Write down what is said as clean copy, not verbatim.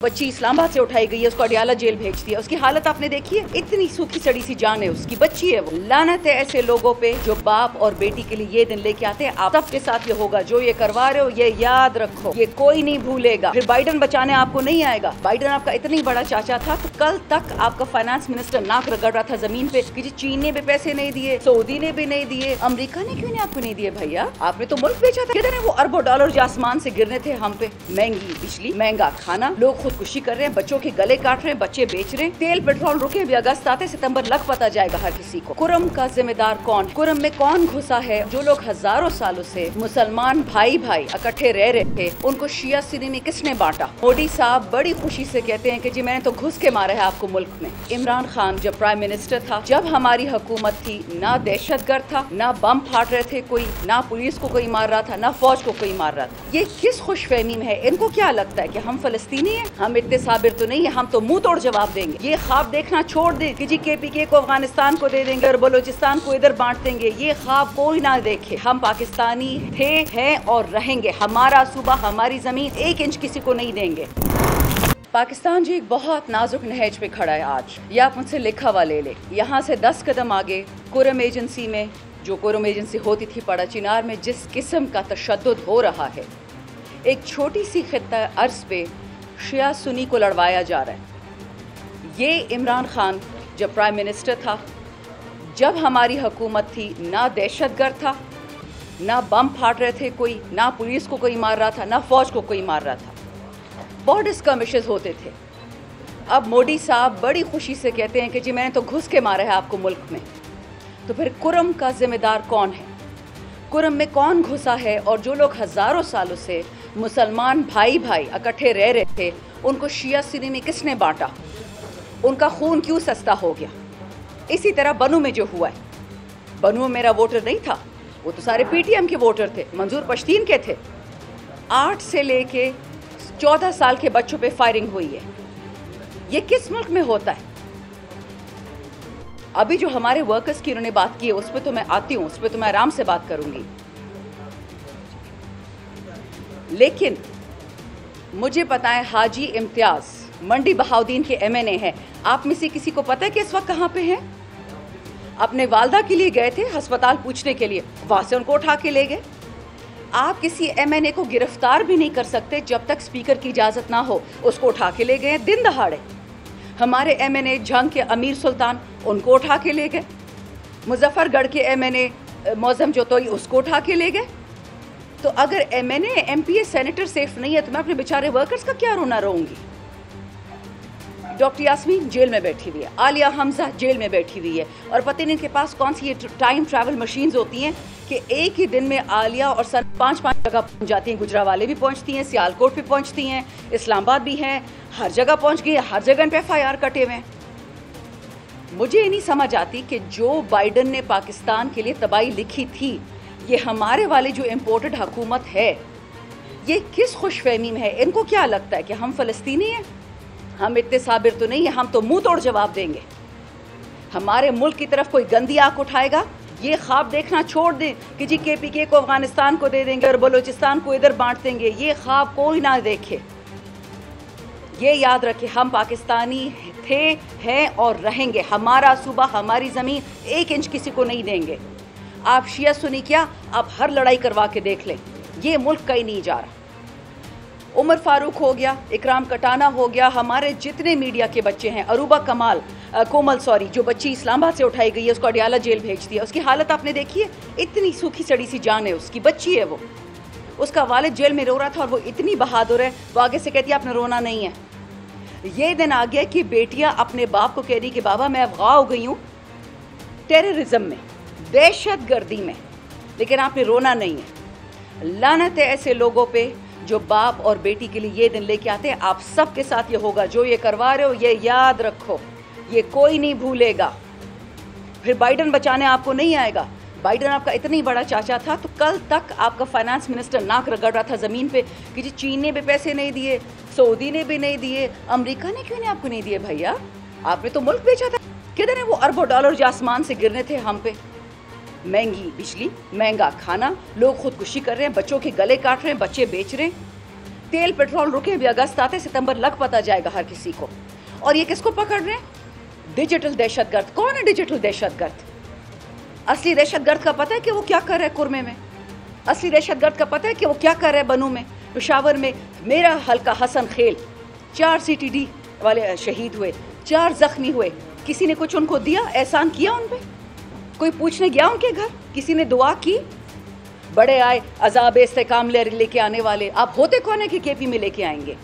बच्ची इस्लामाबाद से उठाई गई है, उसको अडियाला जेल भेज दिया। उसकी हालत आपने देखी है, इतनी सूखी सड़ी सी जान है उसकी, बच्ची है वो। लानत है ऐसे लोगों पे जो बाप और बेटी के लिए ये दिन लेके आते हैं। आप सबके साथ ये होगा, जो ये करवा रहे हो ये याद रखो, ये कोई नहीं भूलेगा। फिर बाइडन बचाने आपको नहीं आएगा। बाइडन आपका इतनी बड़ा चाचा था तो कल तक आपका फाइनेंस मिनिस्टर नाक रगड़ रहा था जमीन पे कि जी चीन ने भी पैसे नहीं दिए, सऊदी ने भी नहीं दिए, अमेरिका ने क्यों नहीं आपको नहीं दिए। भैया आपने तो मुल्क बेचा था। किधर है वो अरबों डॉलर जो आसमान से गिरने थे हम पे। महंगी बिजली, महंगा खाना, लोग खुदकुशी कर रहे हैं, बच्चों के गले काट रहे हैं, बच्चे बेच रहे हैं। तेल पेट्रोल रुके भी, अगस्त आते सितंबर लग पता जाएगा हर किसी को। कुरम का जिम्मेदार कौन? कुरम में कौन घुसा है? जो लोग हजारों सालों से मुसलमान भाई भाई इकट्ठे रह रहे थे, उनको शिया सुन्नी में किसने बांटा? मोदी साहब बड़ी खुशी से कहते हैं कि जी मैंने तो घुस के मारा है आपको मुल्क में। इमरान खान जब प्राइम मिनिस्टर था, जब हमारी हुकूमत थी, ना दहशतगर्द था, ना बम फाड़ रहे थे कोई, ना पुलिस को कोई मार रहा था, ना फौज को कोई मार रहा था। ये किस खुशफहमी में है? इनको क्या लगता है कि हम फलस्तीनी हैं? हम इतने साबिर तो नहीं है, हम तो मुंह तोड़ जवाब देंगे। ये ख्वाब देखना छोड़ दें कि जी KPK को अफगानिस्तान को दे देंगे और बलूचिस्तान को इधर बांट देंगे। ये ख्वाब कोई ना देखे। हम पाकिस्तानी थे, हैं और रहेंगे। हमारा सूबा, हमारी जमीन 1 इंच किसी को नहीं देंगे। पाकिस्तान जी एक बहुत नाजुक नहज पे खड़ा है आज। ये आप मुझसे लिखा हुआ ले ले। यहाँ से 10 कदम आगे कुरम एजेंसी में, जो कुरम एजेंसी होती थी पड़ा चिनार में, जिस किस्म का तशद्दुद हो रहा है, एक छोटी सी खित्ता अर्ज पे शिया सुन्नी को लड़वाया जा रहा है। ये इमरान खान जब प्राइम मिनिस्टर था, जब हमारी हुकूमत थी, ना दहशतगर्द था, ना बम फाड़ रहे थे कोई, ना पुलिस को कोई मार रहा था, ना फौज को कोई मार रहा था। बहुत स्कर्मिशेस होते थे। अब मोदी साहब बड़ी खुशी से कहते हैं कि जी मैंने तो घुस के मारा है आपको मुल्क में। तो फिर कुरम का जिम्मेदार कौन है? कुरम में कौन घुसा है? और जो लोग हजारों सालों से मुसलमान भाई भाई इकट्ठे रह रहे थे, उनको शिया सुन्नी में किसने बांटा? उनका खून क्यों सस्ता हो गया? इसी तरह बनू में जो हुआ है, बनू में मेरा वोटर नहीं था, वो तो सारे PTM के वोटर थे, मंजूर पश्तीन के थे। 8 से लेके 14 साल के बच्चों पे फायरिंग हुई है। ये किस मुल्क में होता है? अभी जो हमारे वर्कर्स की उन्होंने बात की है, उस पर तो मैं आती हूँ, उस पर तो मैं आराम से बात करूंगी। लेकिन मुझे पता है हाजी इम्तियाज मंडी बहाउद्दीन के MNA हैं। आप में से किसी को पता है कि इस वक्त कहाँ पे हैं? अपने वालदा के लिए गए थे अस्पताल पूछने के लिए, वहां से उनको उठा के ले गए। आप किसी MNA को गिरफ्तार भी नहीं कर सकते जब तक स्पीकर की इजाजत ना हो। उसको उठा के ले गए दिन दहाड़े। हमारे MNA झंग के अमीर सुल्तान, उनको उठा के ले गए। मुजफ्फरगढ़ के MNA मौजम जोतोई, उसको उठा के ले गए। तो अगर MNA MPA सेनेटर सेफ नहीं है तो मैं अपने बेचारे वर्कर्स का क्या रोना रोऊंगी? डॉक्टर यास्मीन जेल में बैठी हुई है, आलिया हमजा जेल में बैठी हुई है, और पता नहीं इनके पास कौन सी ये टाइम ट्रैवल मशीन्स होती हैं कि एक ही दिन में आलिया और सन 5-5 जगह पहुंच जाती हैं। गुजरावाले भी पहुंचती हैं, सियालकोट भी पहुंचती हैं, इस्लामाबाद भी हैं, हर जगह पहुंच गई है, हर जगह इन पे FIR कटे हुए हैं। मुझे ये नहीं समझ आती कि जो बाइडन ने पाकिस्तान के लिए तबाही लिखी थी, ये हमारे वाले जो इम्पोर्टेड हुकूमत है, ये किस खुशफहमी में है? इनको क्या लगता है कि हम फलस्तीनी हैं? हम इतने साबिर तो नहीं है, हम तो मुंह तोड़ जवाब देंगे। हमारे मुल्क की तरफ कोई गंदी आंख उठाएगा, ये ख्वाब देखना छोड़ दें कि जी KPK को अफगानिस्तान को दे देंगे और बलूचिस्तान को इधर बांट देंगे। ये ख्वाब कोई ना देखे। ये याद रखें, हम पाकिस्तानी थे, हैं और रहेंगे। हमारा सूबा, हमारी ज़मीन 1 इंच किसी को नहीं देंगे। आप शिया सुन्नी क्या, आप हर लड़ाई करवा के देख लें, ये मुल्क कहीं नहीं जा रहा। उमर फारूक हो गया, इकराम कटाना हो गया, हमारे जितने मीडिया के बच्चे हैं, अरूबा कोमल जो बच्ची इस्लामाबाद से उठाई गई है, उसको अडियाला जेल भेज दिया। उसकी हालत आपने देखी है, इतनी सूखी सड़ी सी जान है उसकी, बच्ची है वो। उसका वालिद जेल में रो रहा था और वो इतनी बहादुर है, वो आगे से कहती है आपने रोना नहीं है। ये दिन आ गया कि बेटियां अपने बाप को कह रही कि बाबा मैं अफगान हो गई हूँ टेररिज्म में, दहशतगर्दी में, लेकिन आपने रोना नहीं है। लानत है ऐसे लोगों पे जो बाप और बेटी के लिए ये दिन लेके आते हैं। आप सबके साथ ये होगा, जो ये करवा रहे हो ये याद रखो, ये कोई नहीं भूलेगा। फिर बाइडन बचाने आपको नहीं आएगा। बाइडन आपका इतनी बड़ा चाचा था तो कल तक आपका फाइनेंस मिनिस्टर नाक रगड़ रहा था ज़मीन पे कि जी चीन ने भी पैसे नहीं दिए, सऊदी ने भी नहीं दिए, अमेरिका ने क्यों नहीं आपको नहीं दिए। भैया आपने तो मुल्क बेचा था। किधर है वो अरबों डॉलर जो आसमान से गिरने थे हम पे? महंगी बिजली, महंगा खाना, लोग खुदकुशी कर रहे हैं, बच्चों के गले काट रहे हैं, बच्चे बेच रहे हैं। तेल पेट्रोल रुके भी, अगस्त आते सितंबर लग पता जाएगा हर किसी को। और ये किसको पकड़ रहे हैं? डिजिटल दहशतगर्द। कौन है डिजिटल दहशतगर्द? असली दहशतगर्द का पता है कि वो क्या कर रहा है कुरमे में? असली दहशतगर्द का पता है कि वो क्या कर रहा है बनू में, पेशावर में? मेरा हल्का हसन खेल 4 CTD वाले शहीद हुए, 4 जख्मी हुए। किसी ने कुछ उनको दिया, एहसान किया उन पे? कोई पूछने गया उनके घर? किसी ने दुआ की? बड़े आए अज़ाब इस्तेकाम लेके आने वाले। आप होते कौन है कि KP में लेके आएंगे?